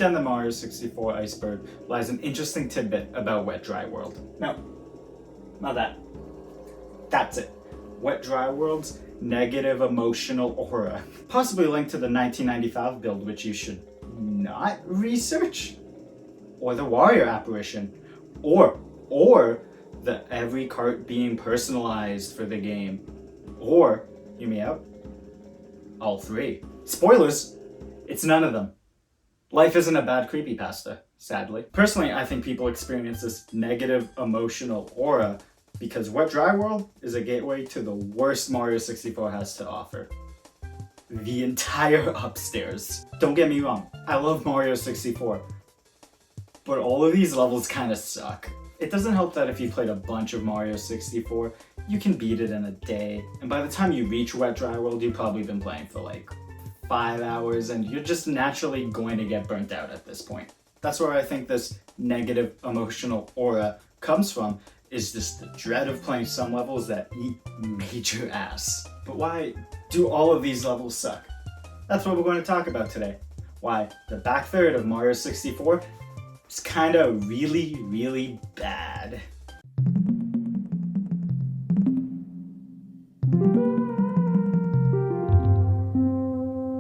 down the Mario 64 iceberg lies an interesting tidbit about Wet Dry World. No, not that. That's it. Wet Dry World's negative emotional aura, possibly linked to the 1995 build, which you should not research, or the Wario apparition, or the every cart being personalized for the game, or, hear me out, all three. Spoilers, it's none of them. Life isn't a bad creepypasta, sadly. Personally, I think people experience this negative emotional aura because Wet Dry World is a gateway to the worst Mario 64 has to offer. The entire upstairs. Don't get me wrong, I love Mario 64, but all of these levels kinda suck. It doesn't help that if you played a bunch of Mario 64, you can beat it in a day, and by the time you reach Wet Dry World, you've probably been playing for like 5 hours, and you're just naturally going to get burnt out at this point. That's where I think this negative emotional aura comes from, is just the dread of playing some levels that eat major ass. But why do all of these levels suck? That's what we're going to talk about today. Why the back third of Mario 64 is kinda really bad.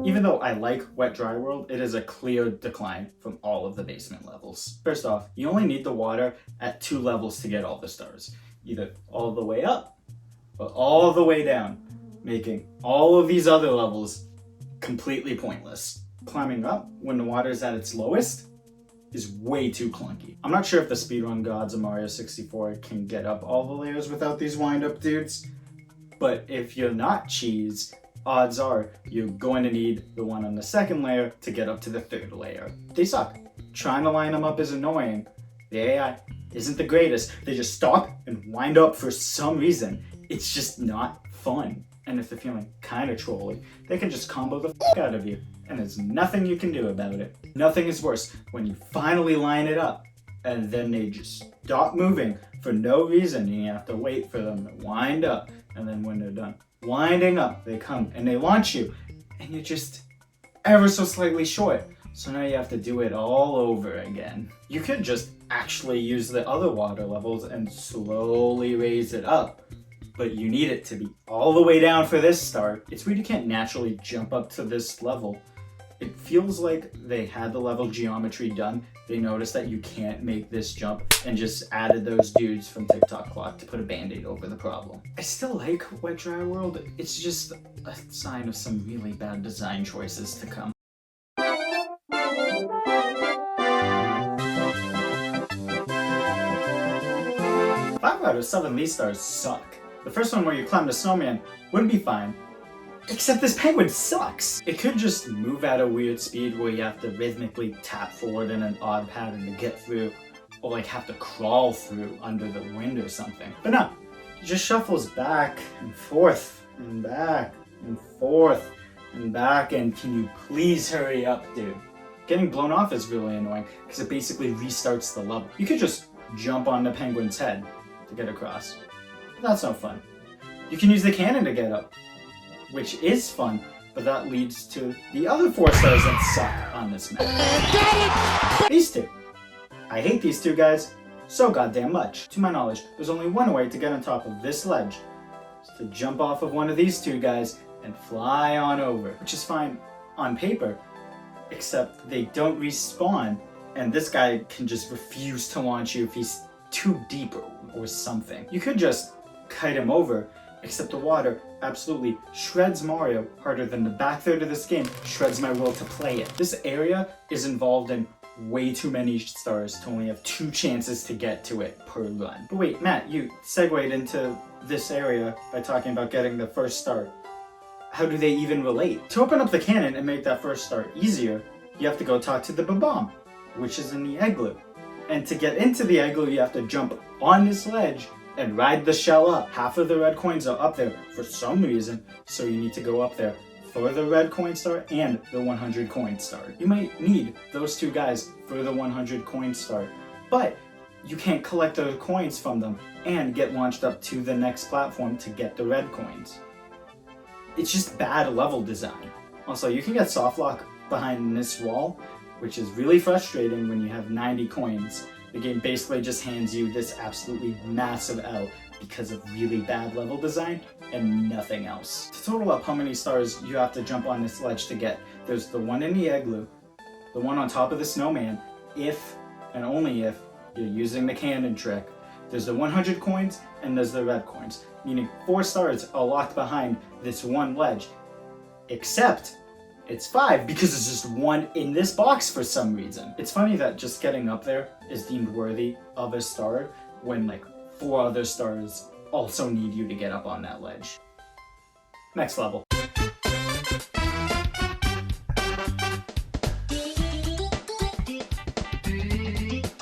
Even though I like Wet Dry World, it is a clear decline from all of the basement levels. First off, you only need the water at 2 levels to get all the stars. Either all the way up or all the way down, making all of these other levels completely pointless. Climbing up when the water is at its lowest is way too clunky. I'm not sure if the speedrun gods of Mario 64 can get up all the layers without these wind-up dudes, but if you're not cheese, odds are you're going to need the one on the second layer to get up to the third layer. They suck. Trying to line them up is annoying. The AI isn't the greatest. They just stop and wind up for some reason. It's just not fun. And if they're feeling kind of trolly, they can just combo the f out of you. And there's nothing you can do about it. Nothing is worse when you finally line it up and then they just stop moving for no reason and you have to wait for them to wind up. And then when they're done winding up, they come and they launch you and you're just ever so slightly short. So now you have to do it all over again. You could just actually use the other water levels and slowly raise it up, but you need it to be all the way down for this start. It's weird you can't naturally jump up to this level. It feels like they had the level geometry done. They noticed that you can't make this jump and just added those dudes from TikTok Clock to put a band-aid over the problem. I still like Wet Dry World. It's just a sign of some really bad design choices to come. 5 out of 7 of these stars suck. The first one where you climb the snowman would be fine, except this penguin sucks. It could just move at a weird speed where you have to rhythmically tap forward in an odd pattern to get through, or like have to crawl through under the wind or something. But no, it just shuffles back and forth and back and forth and back, and can you please hurry up, dude? Getting blown off is really annoying because it basically restarts the level. You could just jump on the penguin's head to get across, but that's no fun. You can use the cannon to get up, which is fun, but that leads to the other 4 stars that suck on this map. These two. I hate these two guys so goddamn much. To my knowledge, there's only one way to get on top of this ledge. It's to jump off of one of these two guys and fly on over, which is fine on paper, except they don't respawn, and this guy can just refuse to launch you if he's too deep or something. You could just kite him over, except the water absolutely shreds Mario harder than the back third of this game shreds my will to play it. This area is involved in way too many stars to only have 2 chances to get to it per run. But wait, Matt, you segued into this area by talking about getting the first star. How do they even relate? To open up the cannon and make that first star easier, you have to go talk to the Bob-omb, which is in the igloo. And to get into the igloo, you have to jump on this ledge and ride the shell up. Half of the red coins are up there for some reason, so you need to go up there for the red coin star and the 100 coin star. You might need those 2 guys for the 100 coin star, but you can't collect the coins from them and get launched up to the next platform to get the red coins. It's just bad level design. Also, you can get soft lock behind this wall, which is really frustrating when you have 90 coins. The game basically just hands you this absolutely massive L because of really bad level design and nothing else. To total up how many stars you have to jump on this ledge to get, there's the one in the igloo, the one on top of the snowman, if and only if you're using the cannon trick. There's the 100 coins and there's the red coins, meaning 4 stars are locked behind this one ledge, except it's 5 because there's just one in this box for some reason. It's funny that just getting up there is deemed worthy of a star when like 4 other stars also need you to get up on that ledge. Next level.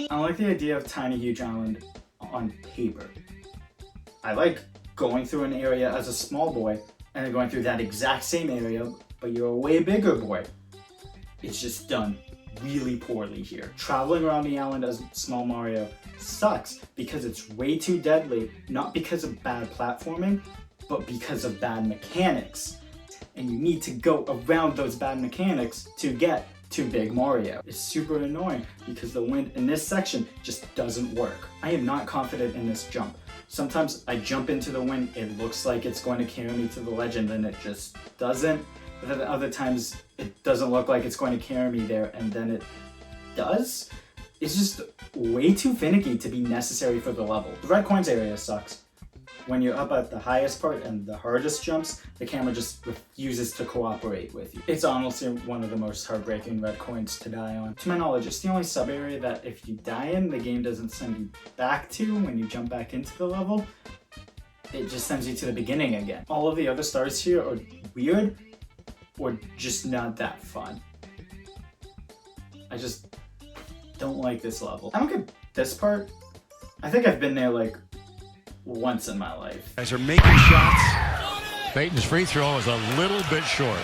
I like the idea of Tiny Huge Island on paper. I like going through an area as a small boy and then going through that exact same area, but you're a way bigger boy. It's just done really poorly here. Traveling around the island as small Mario sucks because it's way too deadly, not because of bad platforming, but because of bad mechanics. And you need to go around those bad mechanics to get to Big Mario. It's super annoying because the wind in this section just doesn't work. I am not confident in this jump. Sometimes I jump into the wind, it looks like it's going to carry me to the ledge and then it just doesn't. But then other times it doesn't look like it's going to carry me there and then it does. It's just way too finicky to be necessary for the level. The red coins area sucks. When you're up at the highest part and the hardest jumps, the camera just refuses to cooperate with you. It's honestly one of the most heartbreaking red coins to die on. To my knowledge, it's the only sub area that if you die in, the game doesn't send you back to when you jump back into the level. It just sends you to the beginning again. All of the other stars here are weird or just not that fun. I just don't like this level. I don't get this part. I think I've been there like once in my life. Guys are making shots. Peyton's free throw is a little bit short.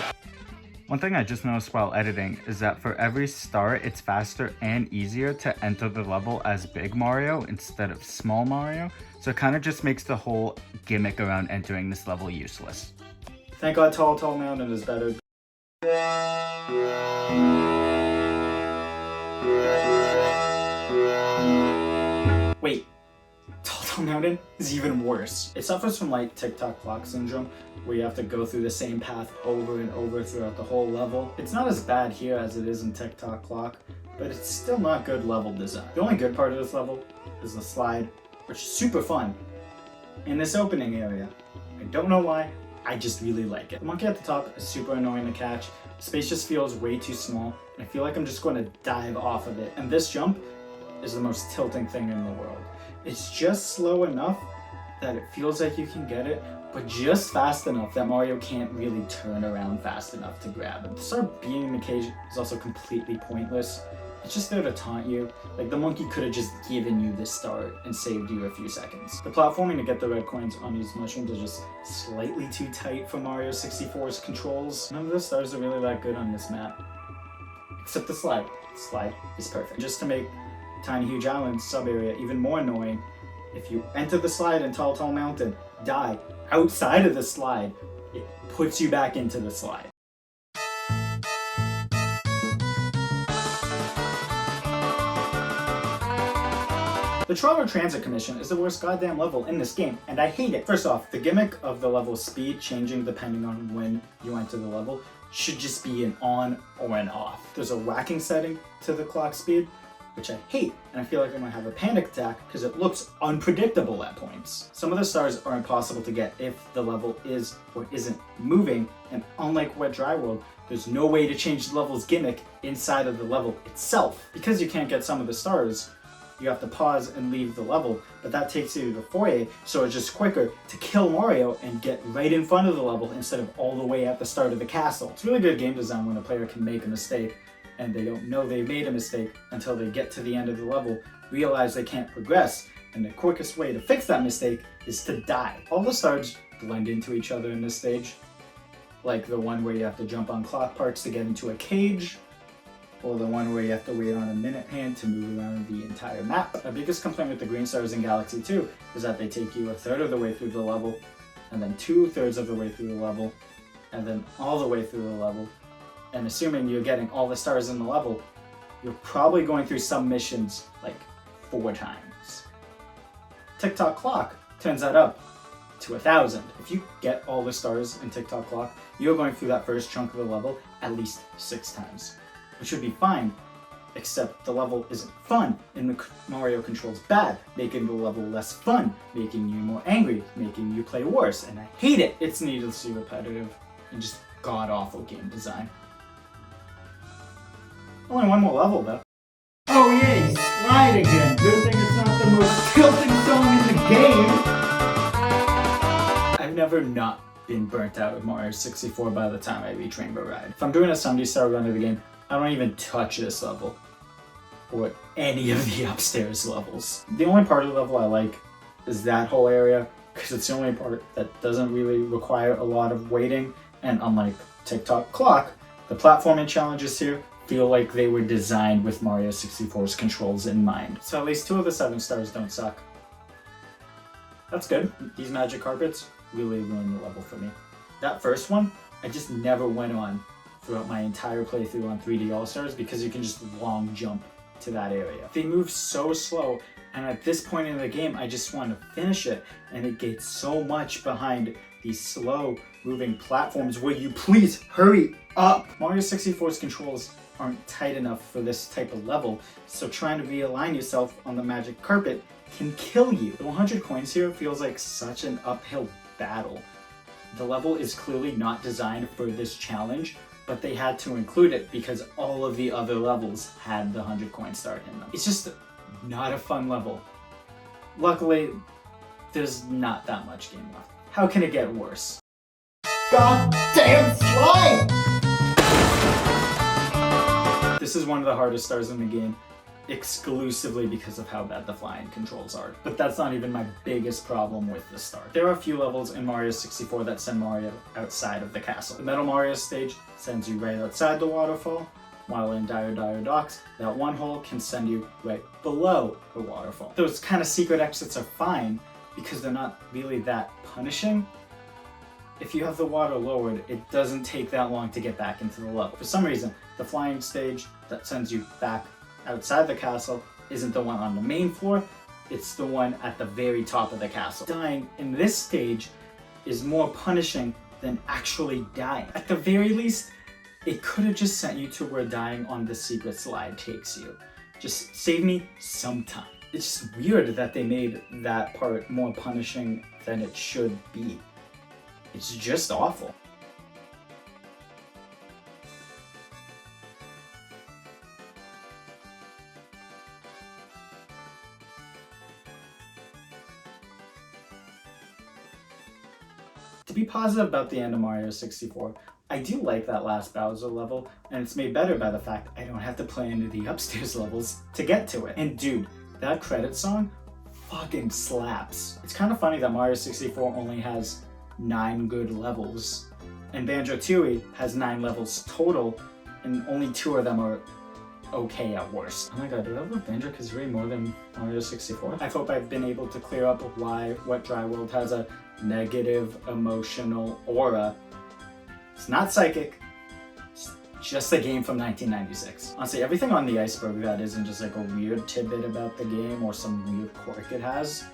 One thing I just noticed while editing is that for every star, it's faster and easier to enter the level as Big Mario instead of Small Mario, so it kind of just makes the whole gimmick around entering this level useless. Thank God Tall Tall Mountain is better. Wait. Tall Mountain is even worse. It suffers from like TikTok clock syndrome, where you have to go through the same path over and over throughout the whole level. It's not as bad here as it is in TikTok clock, but it's still not good level design. The only good part of this level is the slide, which is super fun. In this opening area, I don't know why, I just really like it. The monkey at the top is super annoying to catch. The space just feels way too small, and I feel like I'm just going to dive off of it. And this jump is the most tilting thing in the world. It's just slow enough that it feels like you can get it, but just fast enough that Mario can't really turn around fast enough to grab it. The star being in the cage is also completely pointless. It's just there to taunt you. Like, the monkey could have just given you this star and saved you a few seconds. The platforming to get the red coins on these mushrooms is just slightly too tight for Mario 64's controls. None of the stars are really that good on this map. Except the slide. The slide is perfect. Just to make Tiny Huge Island sub-area even more annoying, if you enter the slide in Tall Tall Mountain, die outside of the slide, it puts you back into the slide. The Toronto Transit Commission is the worst goddamn level in this game, and I hate it. First off, the gimmick of the level speed changing depending on when you enter the level should just be an on or an off. There's a whacking setting to the clock speed, which I hate, and I feel like I'm gonna have a panic attack because it looks unpredictable at points. Some of the stars are impossible to get if the level is or isn't moving, and unlike Wet Dry World, there's no way to change the level's gimmick inside of the level itself. Because you can't get some of the stars, you have to pause and leave the level, but that takes you to the foyer, so it's just quicker to kill Mario and get right in front of the level instead of all the way at the start of the castle. It's really good game design when a player can make a mistake and they don't know they made a mistake until they get to the end of the level, realize they can't progress, and the quickest way to fix that mistake is to die. All the stars blend into each other in this stage, like the one where you have to jump on clock parts to get into a cage, or the one where you have to wait on a minute hand to move around the entire map. My biggest complaint with the green stars in Galaxy 2 is that they take you a third of the way through the level, and then 2/3 of the way through the level, and then all the way through the level. And assuming you're getting all the stars in the level, you're probably going through some missions like 4 times. Tick-Tock Clock turns that up to 1,000. If you get all the stars in Tick-Tock Clock, you're going through that first chunk of the level at least 6 times, which would be fine, except the level isn't fun and the Mario controls bad, making the level less fun, making you more angry, making you play worse, and I hate it. It's needlessly repetitive and just god-awful game design. Only one more level though. Oh yeah, you slide again. Good thing it's not the most tilting song in the game. I've never not been burnt out with Mario 64 by the time I reach Rainbow Ride. If I'm doing a 70-star run of the game, I don't even touch this level or any of the upstairs levels. The only part of the level I like is that whole area because it's the only part that doesn't really require a lot of waiting, and unlike Tick-Tock Clock, the platforming challenges here feel like they were designed with Mario 64's controls in mind. So at least 2 of the 7 stars don't suck. That's good. These magic carpets really ruined the level for me. That first one, I just never went on throughout my entire playthrough on 3D All-Stars because you can just long jump to that area. They move so slow, and at this point in the game, I just want to finish it, and it gets so much behind these slow moving platforms. Will you please hurry up? Mario 64's controls aren't tight enough for this type of level, so trying to realign yourself on the magic carpet can kill you. The 100 coins here feels like such an uphill battle. The level is clearly not designed for this challenge, but they had to include it because all of the other levels had the 100 coin star in them. It's just not a fun level. Luckily, there's not that much game left. How can it get worse? Goddamn slime! This is one of the hardest stars in the game, exclusively because of how bad the flying controls are. But that's not even my biggest problem with the star. There are a few levels in Mario 64 that send Mario outside of the castle. The Metal Mario stage sends you right outside the waterfall, while in Dire Dire Docks, that one hole can send you right below the waterfall. Those kind of secret exits are fine because they're not really that punishing. If you have the water lowered, it doesn't take that long to get back into the level. For some reason, the flying stage that sends you back outside the castle isn't the one on the main floor, it's the one at the very top of the castle. Dying in this stage is more punishing than actually dying. At the very least, it could have just sent you to where dying on the secret slide takes you. Just save me some time. It's just weird that they made that part more punishing than it should be. It's just awful. To be positive about the end of Mario 64, I do like that last Bowser level, and it's made better by the fact I don't have to play any of the upstairs levels to get to it. And dude, that credit song fucking slaps. It's kind of funny that Mario 64 only has 9 good levels, and Banjo-Tooie has 9 levels total, and only 2 of them are okay at worst. Oh my god, did I love Banjo-Kazooie more than Mario 64? I hope I've been able to clear up why Wet Dry World has a negative emotional aura. It's not psychic, it's just a game from 1996. Honestly, everything on the iceberg that isn't just like a weird tidbit about the game or some weird quirk it has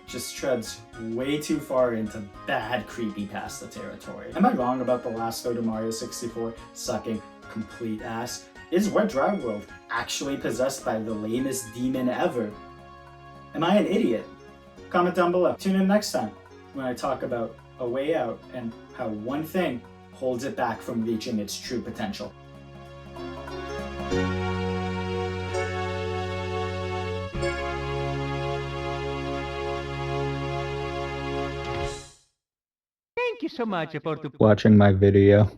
just treads way too far into bad creepypasta territory. Am I wrong about the last third of Mario 64 sucking complete ass? Is Wet Dry World actually possessed by the lamest demon ever? Am I an idiot? Comment down below. Tune in next time when I talk about A Way Out and how one thing holds it back from reaching its true potential. Thank you so much for Watching my video.